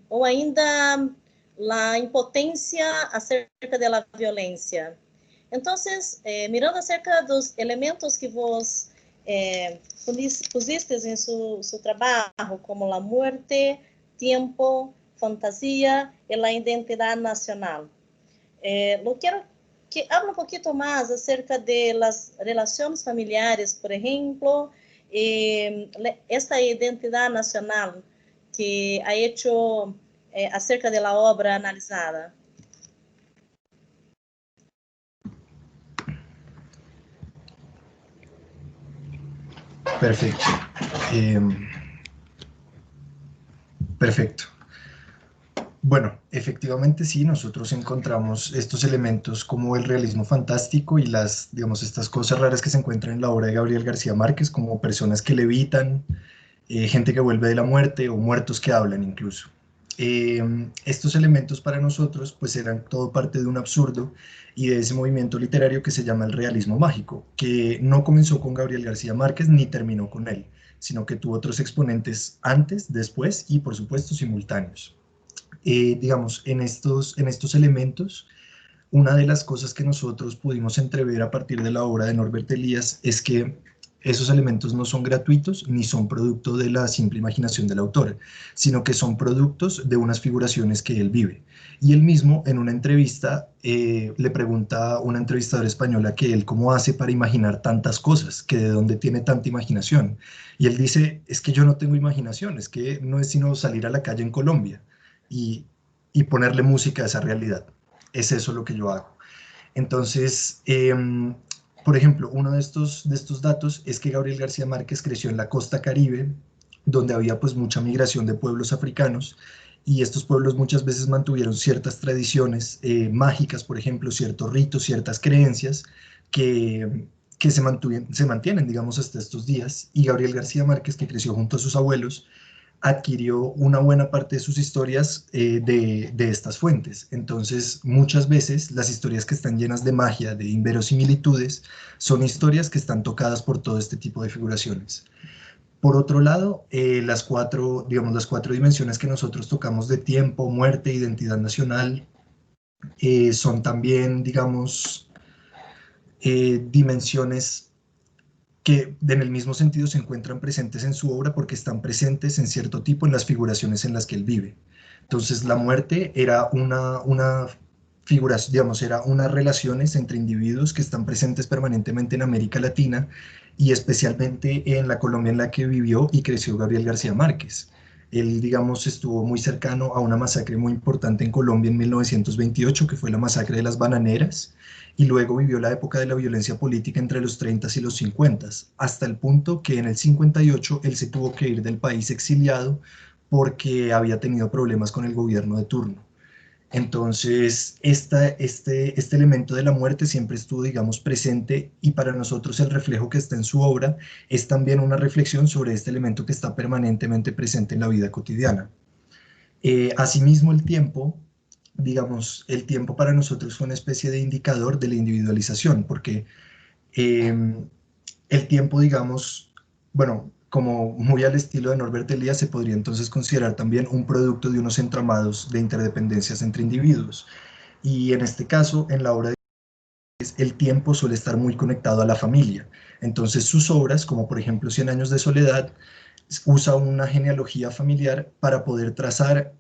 [SPEAKER 2] o ainda la impotencia acerca de la violencia. Entonces, mirando acerca dos elementos que vos pusiste en su trabajo, como la muerte, tiempo, fantasía y la identidad nacional. Lo quiero que hable un poquito más acerca de las relaciones familiares, por ejemplo, esta identidad nacional que ha hecho acerca de la obra analizada.
[SPEAKER 9] Perfecto. Perfecto. Bueno, efectivamente sí, nosotros encontramos estos elementos como el realismo fantástico y digamos, estas cosas raras que se encuentran en la obra de Gabriel García Márquez, como personas que levitan, gente que vuelve de la muerte o muertos que hablan incluso. Estos elementos para nosotros pues eran todo parte de un absurdo y de ese movimiento literario que se llama el realismo mágico, que no comenzó con Gabriel García Márquez ni terminó con él, sino que tuvo otros exponentes antes, después y por supuesto simultáneos. Digamos, en estos elementos, una de las cosas que nosotros pudimos entrever a partir de la obra de Norbert Elias es que esos elementos no son gratuitos ni son producto de la simple imaginación del autor, sino que son productos de unas figuraciones que él vive. Y él mismo, en una entrevista, le pregunta a una entrevistadora española que él cómo hace para imaginar tantas cosas, que de dónde tiene tanta imaginación. Y él dice, es que yo no tengo imaginación, es que no es sino salir a la calle en Colombia y ponerle música a esa realidad. Es eso lo que yo hago. Entonces, por ejemplo, uno de estos datos es que Gabriel García Márquez creció en la costa Caribe, donde había pues mucha migración de pueblos africanos, y estos pueblos muchas veces mantuvieron ciertas tradiciones mágicas, por ejemplo, ciertos ritos, ciertas creencias que se mantienen, digamos, hasta estos días. Y Gabriel García Márquez, que creció junto a sus abuelos, adquirió una buena parte de sus historias de estas fuentes. Entonces, muchas veces las historias que están llenas de magia, de inverosimilitudes, son historias que están tocadas por todo este tipo de figuraciones. Por otro lado, las cuatro dimensiones que nosotros tocamos de tiempo, muerte, identidad nacional, son también, digamos, dimensiones que en el mismo sentido se encuentran presentes en su obra porque están presentes en cierto tipo en las figuraciones en las que él vive. Entonces la muerte era una figuración, digamos, era unas relaciones entre individuos que están presentes permanentemente en América Latina y especialmente en la Colombia en la que vivió y creció Gabriel García Márquez. Él, digamos, estuvo muy cercano a una masacre muy importante en Colombia en 1928, que fue la masacre de las Bananeras, y luego vivió la época de la violencia política entre los 30 y los 50, hasta el punto que en el 58 él se tuvo que ir del país exiliado porque había tenido problemas con el gobierno de turno. Entonces, este elemento de la muerte siempre estuvo, digamos, presente, y para nosotros el reflejo que está en su obra es también una reflexión sobre este elemento que está permanentemente presente en la vida cotidiana. Asimismo, el tiempo, digamos, el tiempo para nosotros fue una especie de indicador de la individualización, porque el tiempo, digamos, bueno, como muy al estilo de Norbert Elias, se podría entonces considerar también un producto de unos entramados de interdependencias entre individuos. Y en este caso, en la obra de Elias, el tiempo suele estar muy conectado a la familia. Entonces sus obras, como por ejemplo 100 años de soledad, usa una genealogía familiar para poder trazar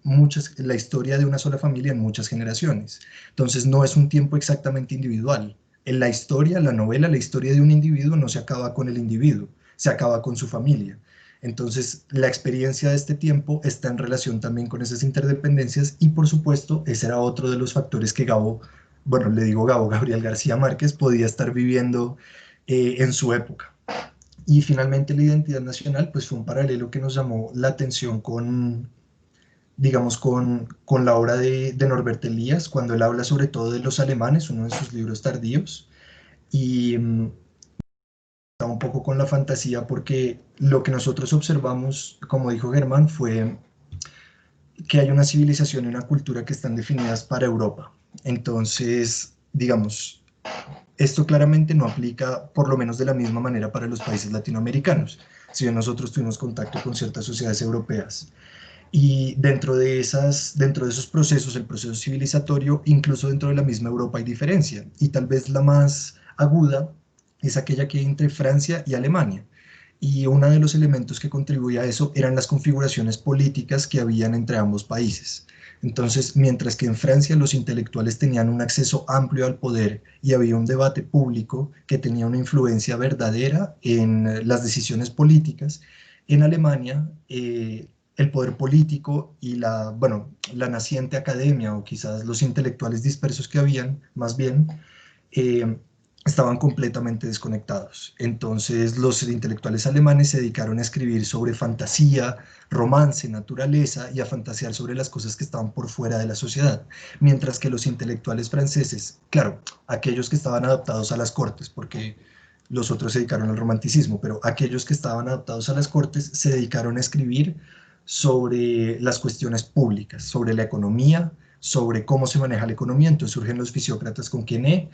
[SPEAKER 9] la historia de una sola familia en muchas generaciones. Entonces no es un tiempo exactamente individual. En la historia, la novela, la historia de un individuo no se acaba con el individuo, se acaba con su familia. Entonces la experiencia de este tiempo está en relación también con esas interdependencias, y por supuesto ese era otro de los factores que Gabriel García Márquez podía estar viviendo en su época. Y finalmente la identidad nacional pues fue un paralelo que nos llamó la atención con la obra de Norbert Elias, cuando él habla sobre todo de los alemanes, uno de sus libros tardíos, y está un poco con la fantasía, porque lo que nosotros observamos, como dijo Germán, fue que hay una civilización y una cultura que están definidas para Europa. Entonces, digamos, esto claramente no aplica, por lo menos de la misma manera, para los países latinoamericanos, si bien nosotros tuvimos contacto con ciertas sociedades europeas. Y dentro de esos procesos, el proceso civilizatorio, incluso dentro de la misma Europa hay diferencia, y tal vez la más aguda es aquella que hay entre Francia y Alemania. Y uno de los elementos que contribuía a eso eran las configuraciones políticas que habían entre ambos países. Entonces, mientras que en Francia los intelectuales tenían un acceso amplio al poder y había un debate público que tenía una influencia verdadera en las decisiones políticas, en Alemania el poder político y la naciente academia, o quizás los intelectuales dispersos que habían, más bien, eh, estaban completamente desconectados. Entonces los intelectuales alemanes se dedicaron a escribir sobre fantasía, romance, naturaleza y a fantasear sobre las cosas que estaban por fuera de la sociedad, mientras que los intelectuales franceses, claro, aquellos que estaban adaptados a las cortes, porque los otros se dedicaron al romanticismo, pero aquellos que estaban adaptados a las cortes se dedicaron a escribir sobre las cuestiones públicas, sobre la economía, sobre cómo se maneja la economía. Entonces surgen los fisiócratas con Quesnay,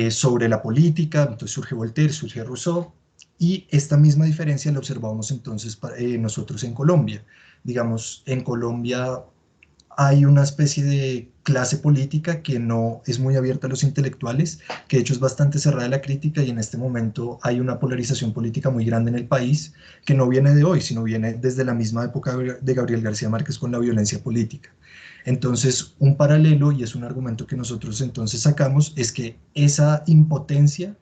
[SPEAKER 9] sobre la política, entonces surge Voltaire, surge Rousseau, y esta misma diferencia la observamos entonces nosotros en Colombia. Digamos, en Colombia hay una especie de clase política que no es muy abierta a los intelectuales, que de hecho es bastante cerrada a la crítica, y en este momento hay una polarización política muy grande en el país, que no viene de hoy, sino viene desde la misma época de Gabriel García Márquez con la violencia política. Entonces, un paralelo, y es un argumento que nosotros entonces sacamos, es que esa impotencia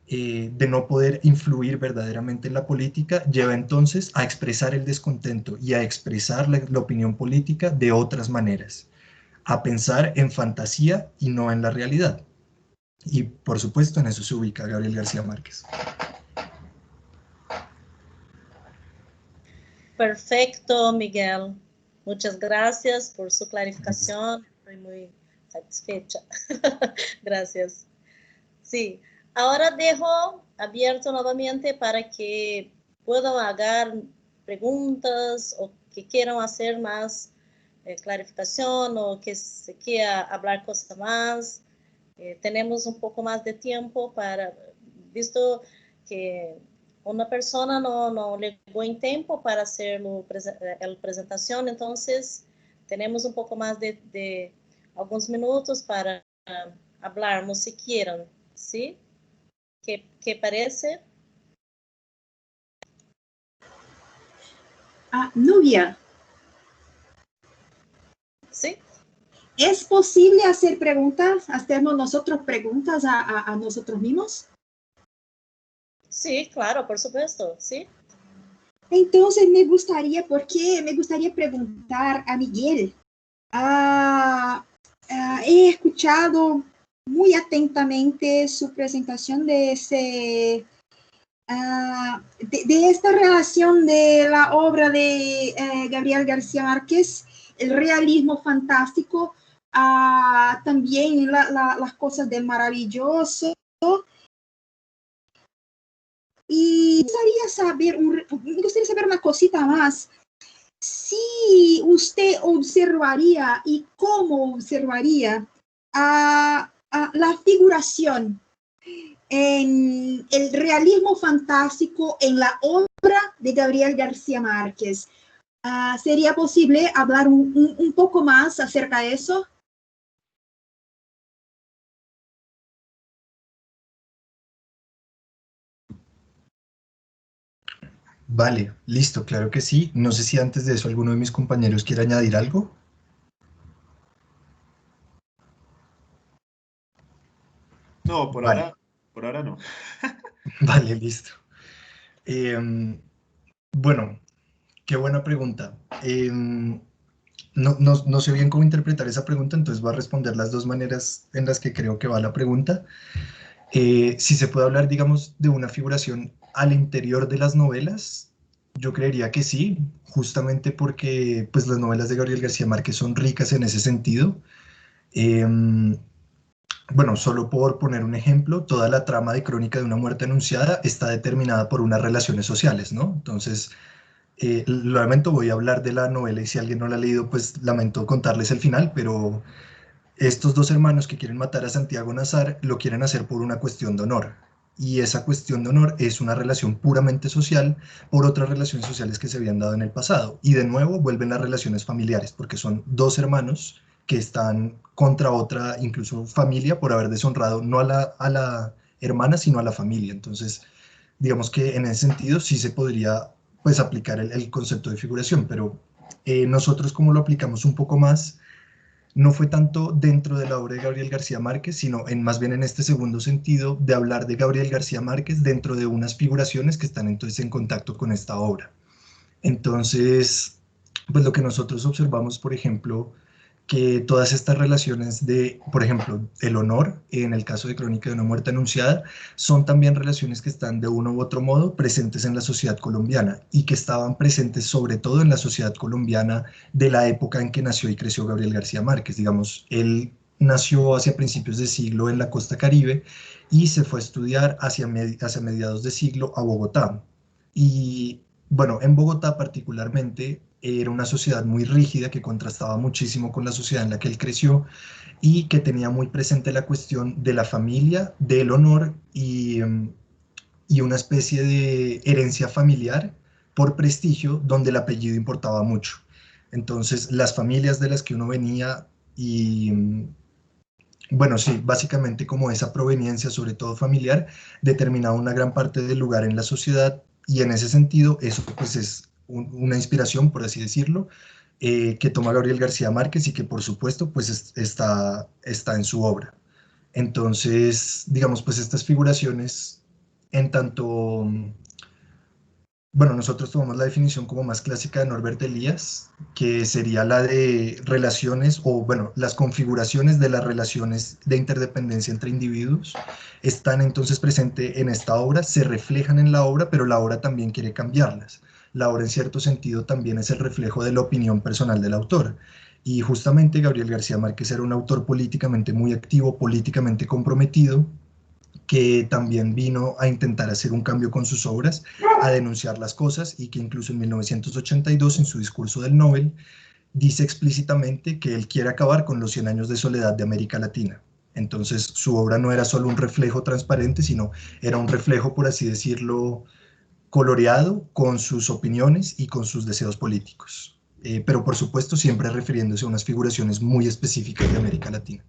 [SPEAKER 9] de no poder influir verdaderamente en la política lleva entonces a expresar el descontento y a expresar la opinión política de otras maneras, a pensar en fantasía y no en la realidad. Y por supuesto en eso se ubica Gabriel García Márquez.
[SPEAKER 2] Perfecto, Miguel. Muchas gracias por su clarificación. Estoy muy satisfecha. Gracias. Sí, ahora dejo abierto nuevamente para que puedan hacer preguntas o que quieran hacer más clarificación o que se quiera hablar cosas más. Tenemos un poco más de tiempo visto que una persona no llegó en tiempo para hacer la presentación, entonces tenemos un poco más de algunos minutos para hablarnos si quieren, ¿sí? ¿Qué parece?
[SPEAKER 1] Nubia.
[SPEAKER 2] ¿Sí?
[SPEAKER 1] ¿Es posible hacer preguntas, hacernos nosotros preguntas a nosotros mismos?
[SPEAKER 2] Sí, claro, por supuesto, sí.
[SPEAKER 1] Entonces me gustaría preguntar a Miguel. He escuchado muy atentamente su presentación de esta relación de la obra de Gabriel García Márquez, el realismo fantástico, también las cosas del maravilloso. Y me gustaría saber una cosita más. Si usted observaría y cómo observaría la figuración en el realismo fantástico en la obra de Gabriel García Márquez. ¿Sería posible hablar un poco más acerca de eso?
[SPEAKER 9] Vale, listo, claro que sí. No sé si antes de eso alguno de mis compañeros quiere añadir algo.
[SPEAKER 5] No,
[SPEAKER 9] Vale.
[SPEAKER 5] Por ahora no.
[SPEAKER 9] Vale, listo. Bueno, qué buena pregunta. No sé bien cómo interpretar esa pregunta, entonces voy a responder las dos maneras en las que creo que va la pregunta. Si se puede hablar, digamos, de una figuración al interior de las novelas, yo creería que sí, justamente porque pues, las novelas de Gabriel García Márquez son ricas en ese sentido. Bueno, solo por poner un ejemplo, toda la trama de Crónica de una muerte anunciada está determinada por unas relaciones sociales, ¿no? Entonces, lamento, voy a hablar de la novela y si alguien no la ha leído, pues lamento contarles el final, pero estos dos hermanos que quieren matar a Santiago Nazar lo quieren hacer por una cuestión de honor. Y esa cuestión de honor es una relación puramente social por otras relaciones sociales que se habían dado en el pasado. Y de nuevo vuelven las relaciones familiares, porque son dos hermanos que están contra otra, incluso familia, por haber deshonrado no a la hermana, sino a la familia. Entonces, digamos que en ese sentido sí se podría pues aplicar el concepto de figuración, pero Nosotros como lo aplicamos un poco más, no fue tanto dentro de la obra de Gabriel García Márquez, sino más bien en este segundo sentido de hablar de Gabriel García Márquez dentro de unas figuraciones que están entonces en contacto con esta obra. Entonces, pues lo que nosotros observamos, por ejemplo, que todas estas relaciones de, por ejemplo, el honor, en el caso de Crónica de una muerte anunciada, son también relaciones que están de uno u otro modo presentes en la sociedad colombiana y que estaban presentes sobre todo en la sociedad colombiana de la época en que nació y creció Gabriel García Márquez. Digamos, él nació hacia principios de siglo en la costa Caribe y se fue a estudiar hacia mediados de siglo a Bogotá. Y bueno, en Bogotá particularmente era una sociedad muy rígida que contrastaba muchísimo con la sociedad en la que él creció y que tenía muy presente la cuestión de la familia, del honor y una especie de herencia familiar por prestigio donde el apellido importaba mucho. Entonces, las familias de las que uno venía y, bueno, sí, básicamente como esa proveniencia, sobre todo familiar, determinaba una gran parte del lugar en la sociedad y en ese sentido eso pues es una inspiración, por así decirlo, que toma Gabriel García Márquez y que por supuesto pues está en su obra. Entonces, digamos, pues estas figuraciones en tanto, bueno, nosotros tomamos la definición como más clásica de Norbert Elias, que sería la de relaciones o, bueno, las configuraciones de las relaciones de interdependencia entre individuos están entonces presentes en esta obra, se reflejan en la obra, pero la obra también quiere cambiarlas. La obra en cierto sentido también es el reflejo de la opinión personal del autor. Y justamente Gabriel García Márquez era un autor políticamente muy activo, políticamente comprometido, que también vino a intentar hacer un cambio con sus obras, a denunciar las cosas y que incluso en 1982 en su discurso del Nobel dice explícitamente que él quiere acabar con los 100 años de soledad de América Latina. Entonces su obra no era solo un reflejo transparente, sino era un reflejo, por así decirlo, coloreado con sus opiniones y con sus deseos políticos. Pero por supuesto siempre refiriéndose a unas figuraciones muy específicas de América Latina.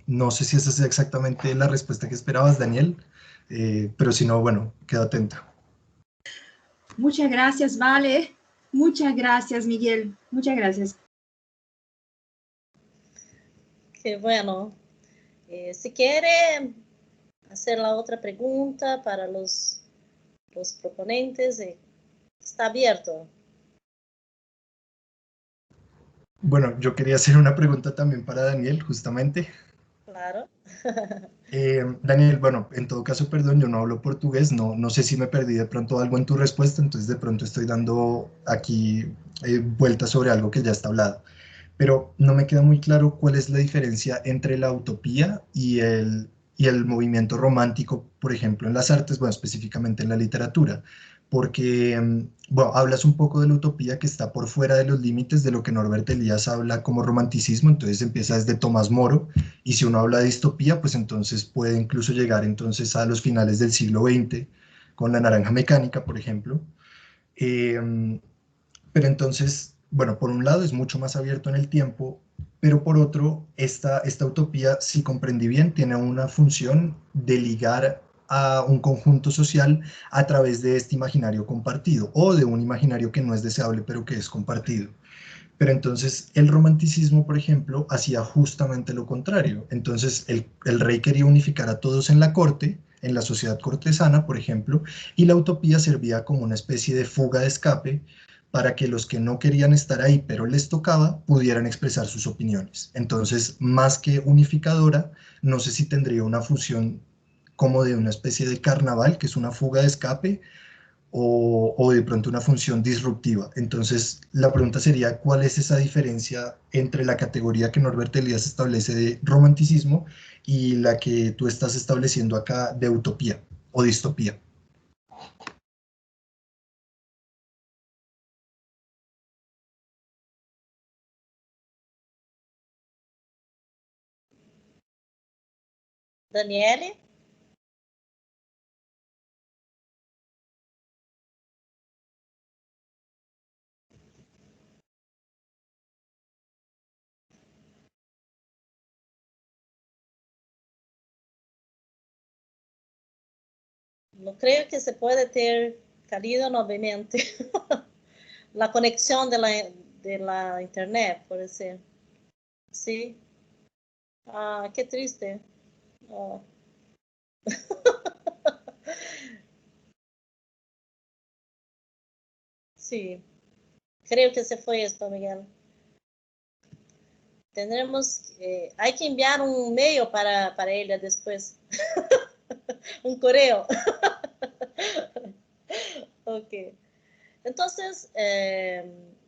[SPEAKER 9] No sé si esa es exactamente la respuesta que esperabas, Daniel, pero si no, bueno, quedo atento.
[SPEAKER 1] Muchas gracias, Vale. Muchas gracias, Miguel. Muchas gracias.
[SPEAKER 2] Qué bueno. Si quiere hacer la otra pregunta para los proponentes, está abierto.
[SPEAKER 9] Bueno, yo quería hacer una pregunta también para Daniel, justamente.
[SPEAKER 2] Claro.
[SPEAKER 9] Daniel, bueno, en todo caso, perdón, yo no hablo portugués, no sé si me perdí de pronto algo en tu respuesta, entonces de pronto estoy dando aquí vueltas sobre algo que ya está hablado. Pero no me queda muy claro cuál es la diferencia entre la utopía y el movimiento romántico, por ejemplo, en las artes, bueno, específicamente en la literatura, porque, bueno, hablas un poco de la utopía que está por fuera de los límites de lo que Norbert Elias habla como romanticismo, entonces empieza desde Tomás Moro, y si uno habla de distopía, pues entonces puede incluso llegar entonces a los finales del siglo XX, con la naranja mecánica, por ejemplo. Pero entonces, bueno, por un lado es mucho más abierto en el tiempo, pero por otro, esta utopía, si comprendí bien, tiene una función de ligar a un conjunto social a través de este imaginario compartido o de un imaginario que no es deseable, pero que es compartido. Pero entonces el romanticismo, por ejemplo, hacía justamente lo contrario. Entonces el rey quería unificar a todos en la corte, en la sociedad cortesana, por ejemplo, y la utopía servía como una especie de fuga de escape para que los que no querían estar ahí, pero les tocaba, pudieran expresar sus opiniones. Entonces, más que unificadora, no sé si tendría una función como de una especie de carnaval, que es una fuga de escape, o de pronto una función disruptiva. Entonces, la pregunta sería, ¿cuál es esa diferencia entre la categoría que Norbert Elias establece de romanticismo y la que tú estás estableciendo acá de utopía o distopía?
[SPEAKER 2] Daniele? No creo que se puede ter caído nuevamente la conexión de la internet, puede ser. Sí. Ah, qué triste. Ah. Sí, creo que se fue esto, Miguel. Tendremos, hay que enviar un mail para ella después. Un correo. Ok. Entonces,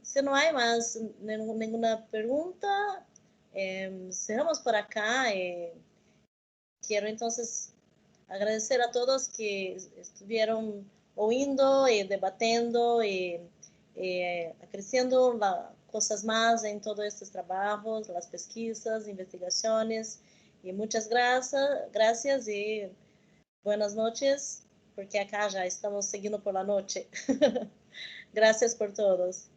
[SPEAKER 2] si no hay más ninguna pregunta, cerramos por acá. Quiero entonces agradecer a todos que estuvieron oyendo y debatiendo y creciendo cosas más en todos estos trabajos, las pesquisas, investigaciones. Y muchas gracias y buenas noches, porque acá ya estamos siguiendo por la noche. Gracias por todos.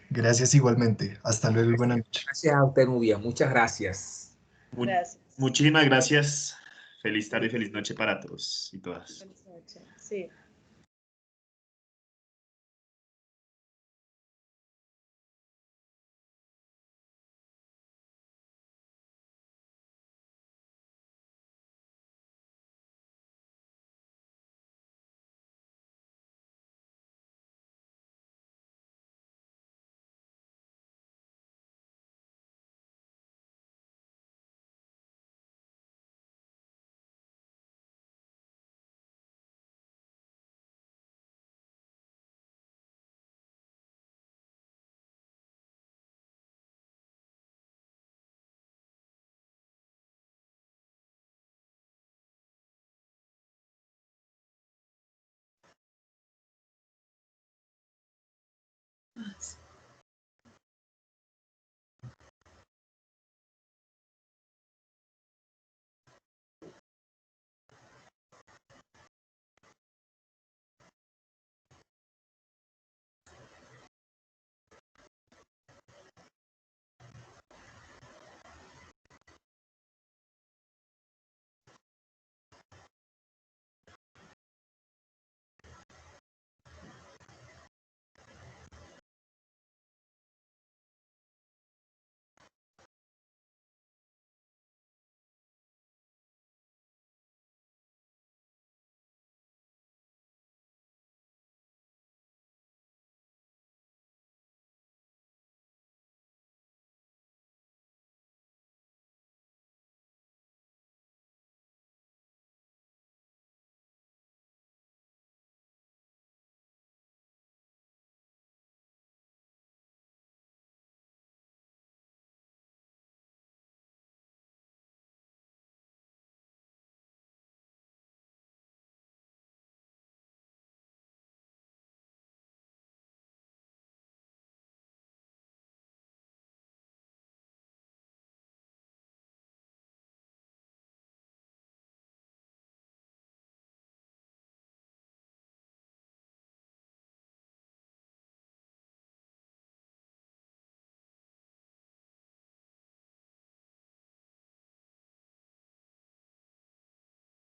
[SPEAKER 9] Gracias igualmente. Hasta luego y buenas noches.
[SPEAKER 3] Gracias a usted, Nubia. Muchas gracias.
[SPEAKER 2] Gracias.
[SPEAKER 5] Muchísimas gracias. Feliz tarde y feliz noche para todos y todas.
[SPEAKER 2] Feliz noche. Sí.
[SPEAKER 1] Ah, sí.